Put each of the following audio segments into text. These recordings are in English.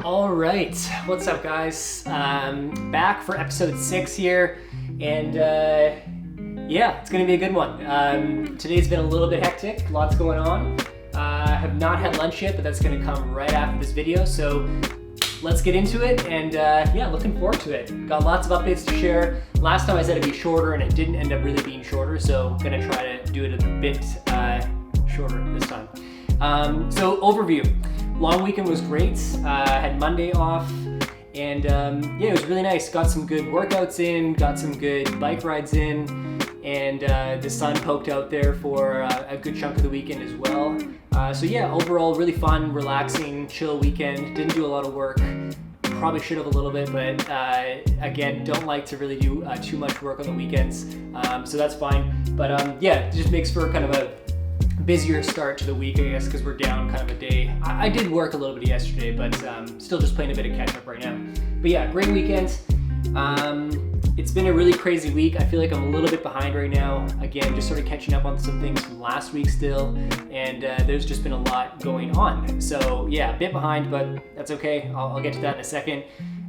All right, what's up, guys? Back for episode 6 here, and yeah, it's gonna be a good one. Today's been a little bit hectic, lots going on. I have not had lunch yet, but that's gonna come right after this video, so let's get into it, and yeah, looking forward to it. Got lots of updates to share. Last time I said it'd be shorter, and it didn't end up really being shorter, so gonna try to do it a bit shorter this time. So overview. Long weekend was great. Had Monday off, and yeah, it was really nice. Got some good workouts in, got some good bike rides in, and the sun poked out there for a good chunk of the weekend as well. So yeah, overall really fun, relaxing, chill weekend. Didn't do a lot of work. Probably should have a little bit, but again, don't like to really do too much work on the weekends, so that's fine. But yeah, it just makes for kind of a busier start to the week, I guess, because we're down kind of a day. I did work a little bit yesterday, but still just playing a bit of catch up right now. But yeah, great weekend. It's been a really crazy week. I feel like I'm a little bit behind right now. Again, just sort of catching up on some things from last week still, and there's just been a lot going on. So yeah, a bit behind, but that's okay. I'll get to that in a second.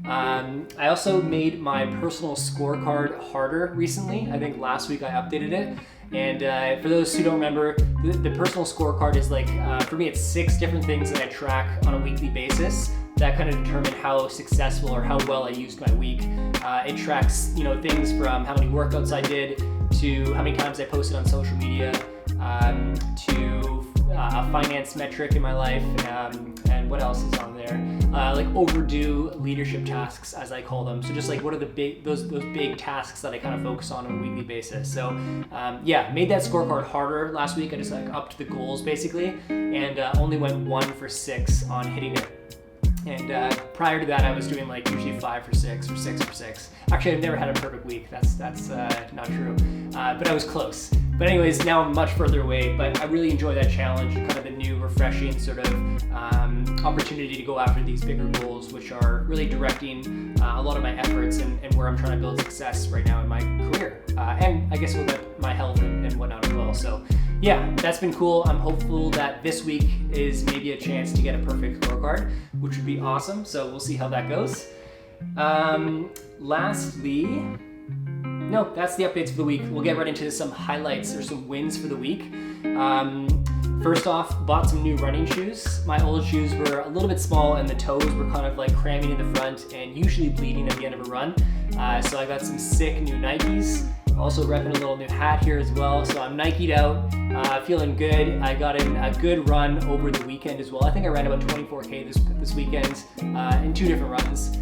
I also made my personal scorecard harder recently. I think last week I updated it. And for those who don't remember, the personal scorecard is like, for me, it's 6 different things that I track on a weekly basis that kind of determine how successful or how well I used my week. It tracks, things from how many workouts I did to how many times I posted on social media, to a finance metric in my life, and what else is on there? Like overdue leadership tasks, as I call them. So just like what are those big tasks that I kind of focus on a weekly basis. So yeah, made that scorecard harder last week. I just like upped the goals basically, and only went 1 for 6 on hitting it. And prior to that, I was doing like usually 5 for 6 or 6 for 6. Actually, I've never had a perfect week. That's not true, but I was close. But anyways, now I'm much further away, but I really enjoy that challenge, kind of the new, refreshing sort of opportunity to go after these bigger goals, which are really directing a lot of my efforts and where I'm trying to build success right now in my career. And I guess with my health and whatnot as well. So yeah, that's been cool. I'm hopeful that this week is maybe a chance to get a perfect scorecard, which would be awesome. So we'll see how that goes. Lastly, no, that's the updates for the week. We'll get right into some highlights or some wins for the week. First off, bought some new running shoes. My old shoes were a little bit small and the toes were kind of like cramming in the front and usually bleeding at the end of a run. So I got some sick new Nikes. Also repping a little new hat here as well. So I'm Nike'd out, feeling good. I got in a good run over the weekend as well. I think I ran about 24K this weekend in 2 different runs.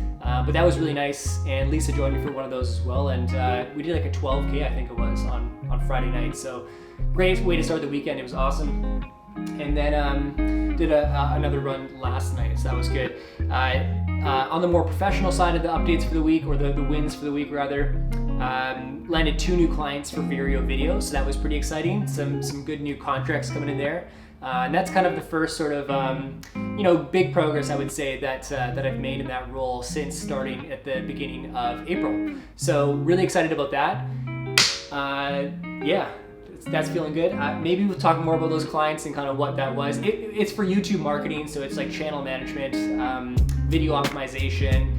But that was really nice, and Lisa joined me for one of those as well, and we did like a 12K, I think it was, on Friday night. So great way to start the weekend. It was awesome. And then did another run last night, so that was good. On the more professional side of the updates for the week, or the wins for the week rather, landed 2 new clients for Vireo Video, so that was pretty exciting. Some good new contracts coming in there. And that's kind of the first sort of, big progress I would say that I've made in that role since starting at the beginning of April. So really excited about that. Yeah, that's feeling good. Maybe we'll talk more about those clients and kind of what that was. It's for YouTube marketing, so it's like channel management, video optimization,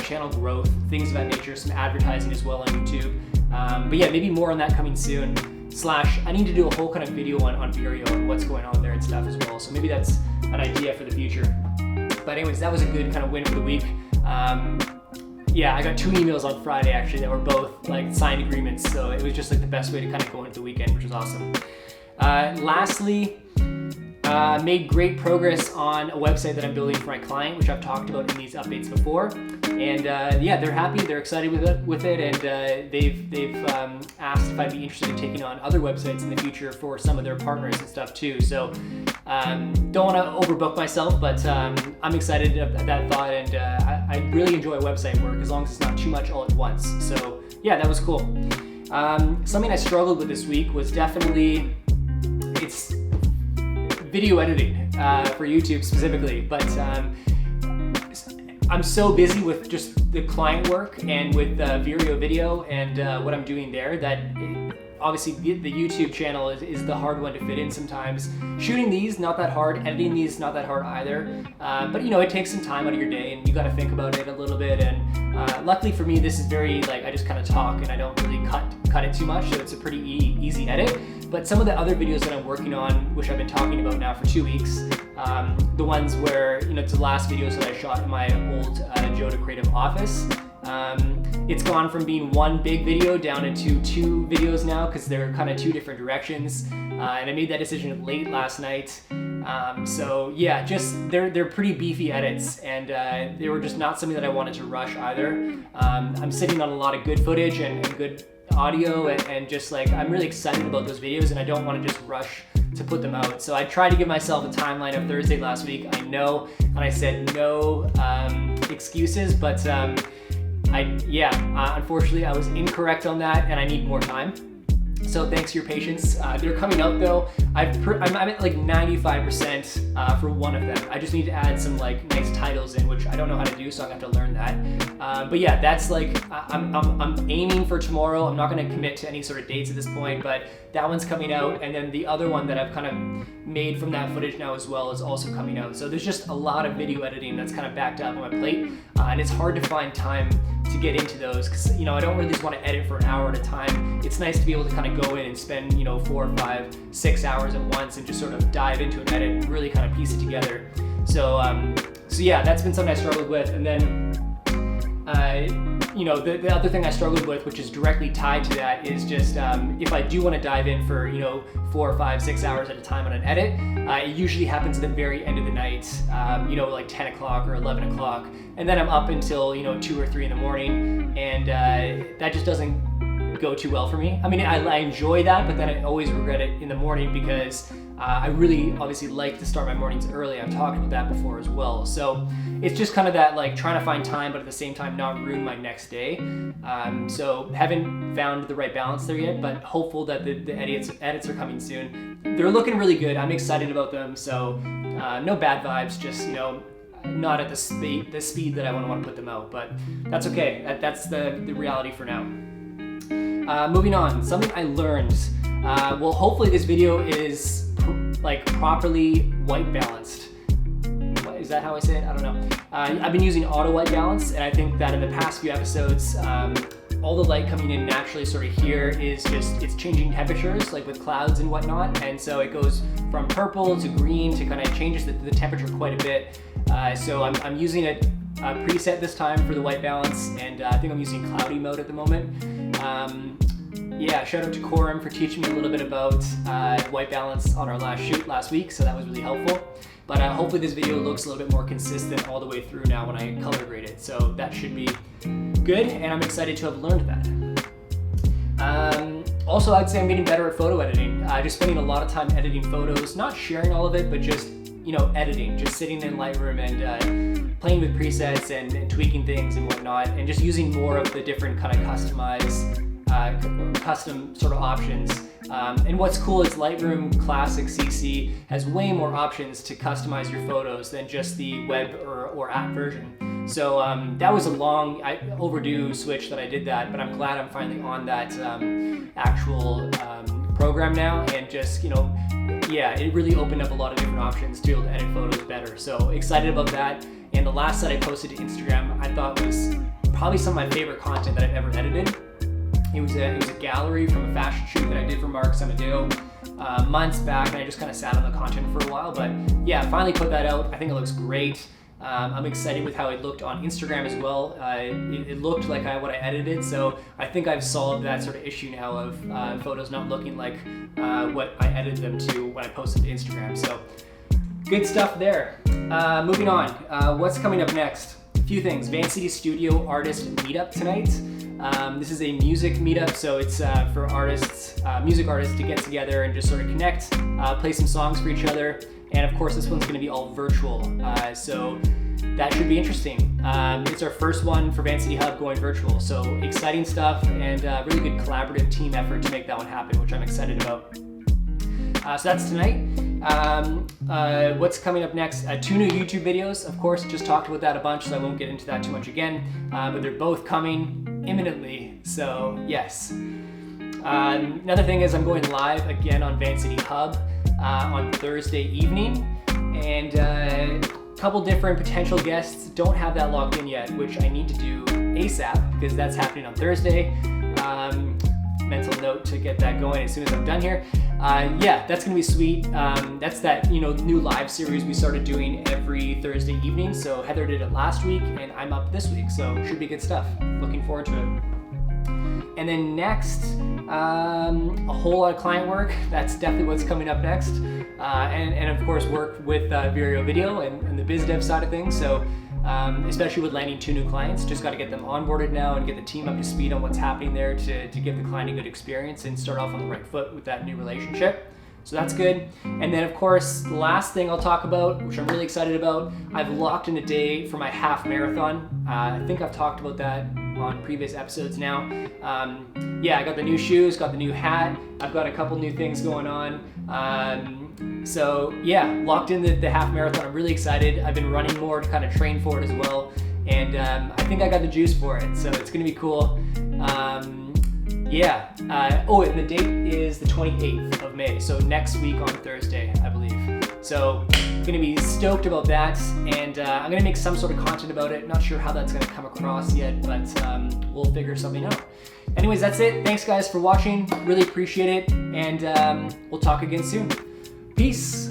channel growth, things of that nature, some advertising as well on YouTube. But yeah, maybe more on that coming soon. I need to do a whole kind of video on Vireo and what's going on there and stuff as well. So maybe that's an idea for the future. But anyways, that was a good kind of win for the week. Yeah, I got 2 emails on Friday actually that were both like signed agreements. So it was just like the best way to kind of go into the weekend, which was awesome. Lastly, made great progress on a website that I'm building for my client, which I've talked about in these updates before. And yeah, they're happy, they're excited with it, and they've asked if I'd be interested in taking on other websites in the future for some of their partners and stuff too. So don't want to overbook myself, but I'm excited at that thought, and I really enjoy website work as long as it's not too much all at once. So yeah, that was cool. Something I struggled with this week was definitely it's video editing for YouTube specifically, but I'm so busy with just the client work and with Vireo Video and what I'm doing there that obviously the YouTube channel is the hard one to fit in sometimes. Shooting these, not that hard. Editing these, not that hard either. But you know, it takes some time out of your day, and you got to think about it a little bit. And luckily for me, this is very like, I just kind of talk and I don't really cut it too much, so it's a pretty easy edit. But some of the other videos that I'm working on, which I've been talking about now for 2 weeks, the ones where, you know, it's the last videos that I shot in my old Joda Creative office. It's gone from being one big video down into 2 videos now, because they're kind of 2 different directions. And I made that decision late last night. So yeah, just they're pretty beefy edits, and they were just not something that I wanted to rush either. I'm sitting on a lot of good footage and good audio, and just like, I'm really excited about those videos, and I don't want to just rush to put them out. So I tried to give myself a timeline of Thursday last week. I know, and I said no excuses, but unfortunately I was incorrect on that, and I need more time. So thanks for your patience. They're coming out though. I'm at like 95% for one of them. I just need to add some like nice titles in, which I don't know how to do, so I'm gonna have to learn that. But yeah, that's like, I'm aiming for tomorrow. I'm not gonna commit to any sort of dates at this point, but that one's coming out, and then the other one that I've kind of made from that footage now as well is also coming out. So there's just a lot of video editing that's kind of backed up on my plate, and it's hard to find time to get into those, because, you know, I don't really just want to edit for an hour at a time. It's nice to be able to kind of go in and spend, you know, 4, 5, 6 hours at once and just sort of dive into an edit and really kind of piece it together. So yeah, that's been something I struggled with. And then you know, the other thing I struggled with, which is directly tied to that, is just if I do want to dive in for, you know, 4, 5, 6 hours at a time on an edit, it usually happens at the very end of the night, you know, like 10 o'clock or 11 o'clock, and then I'm up until, you know, 2 or 3 in the morning, and that just doesn't go too well for me. I mean, I enjoy that, but then I always regret it in the morning, because I really obviously like to start my mornings early. I've talked about that before as well. So it's just kind of that, like, trying to find time, but at the same time not ruin my next day. So haven't found the right balance there yet, but hopeful that the edits are coming soon. They're looking really good. I'm excited about them. So no bad vibes, just, you know, not at the speed that I want to put them out, but that's okay. That's the reality for now. Moving on, something I learned. Well, hopefully this video is like properly white balanced. Is that how I say it? I don't know. I've been using auto white balance, and I think that in the past few episodes, all the light coming in naturally sort of here is just, it's changing temperatures, like with clouds and whatnot, and so it goes from purple to green to kind of changes the temperature quite a bit. So I'm using a preset this time for the white balance, and I think I'm using cloudy mode at the moment. Yeah, shout out to Coram for teaching me a little bit about white balance on our last shoot last week, so that was really helpful. But hopefully this video looks a little bit more consistent all the way through now when I color grade it, so that should be good, and I'm excited to have learned that. Also, I'd say I'm getting better at photo editing. Just spending a lot of time editing photos, not sharing all of it, but just, you know, editing, just sitting in Lightroom and playing with presets and tweaking things and whatnot, and just using more of the different kind of custom sort of options. And what's cool is Lightroom Classic CC has way more options to customize your photos than just the web or app version. So that was a long overdue switch that I did that, but I'm glad I'm finally on that actual program now, and just, you know, yeah, it really opened up a lot of different options to be able to edit photos better. So excited about that. And the last set I posted to Instagram, I thought was probably some of my favorite content that I've ever edited. It was a gallery from a fashion shoot that I did for Mark Samadeo months back, and I just kind of sat on the content for a while. But yeah, I finally put that out. I think it looks great. I'm excited with how it looked on Instagram as well. It looked like what I edited, so I think I've solved that sort of issue now of photos not looking like what I edited them to when I posted to Instagram. So good stuff there. Moving on, what's coming up next? A few things. Van City Studio Artist Meetup tonight. This is a music meetup, so it's for artists, music artists, to get together and just sort of connect, play some songs for each other. And of course, this one's going to be all virtual, so that should be interesting. It's our first one for Van City Hub going virtual, so exciting stuff, and really good collaborative team effort to make that one happen, which I'm excited about. So that's tonight. What's coming up next? 2 new YouTube videos, of course. Just talked about that a bunch, so I won't get into that too much again. But they're both coming imminently, so yes. Another thing is I'm going live again on Van City Hub on Thursday evening, and a couple different potential guests. Don't have that locked in yet, which I need to do ASAP because that's happening on Thursday. Mental note to get that going as soon as I'm done here. Yeah, that's gonna be sweet. That's that new live series we started doing every Thursday evening. So Heather did it last week, and I'm up this week, so should be good stuff. Looking forward to it. And then next, a whole lot of client work. That's definitely what's coming up next. And of course, work with Vireo Video and the biz dev side of things. So especially with landing 2 new clients, just got to get them onboarded now and get the team up to speed on what's happening there to give the client a good experience and start off on the right foot with that new relationship. So that's good. And then of course, the last thing I'll talk about, which I'm really excited about, I've locked in a day for my half marathon. I think I've talked about that on previous episodes now. Yeah, I got the new shoes, got the new hat. I've got a couple new things going on. So yeah, locked in the half marathon. I'm really excited. I've been running more to kind of train for it as well. And I think I got the juice for it. So it's gonna be cool. Yeah. And the date is the 28th of May. So next week on Thursday, I believe. So I'm gonna be stoked about that. And I'm gonna make some sort of content about it. Not sure how that's gonna come across yet, but we'll figure something out. Anyways, that's it. Thanks guys for watching. Really appreciate it. And we'll talk again soon. Peace.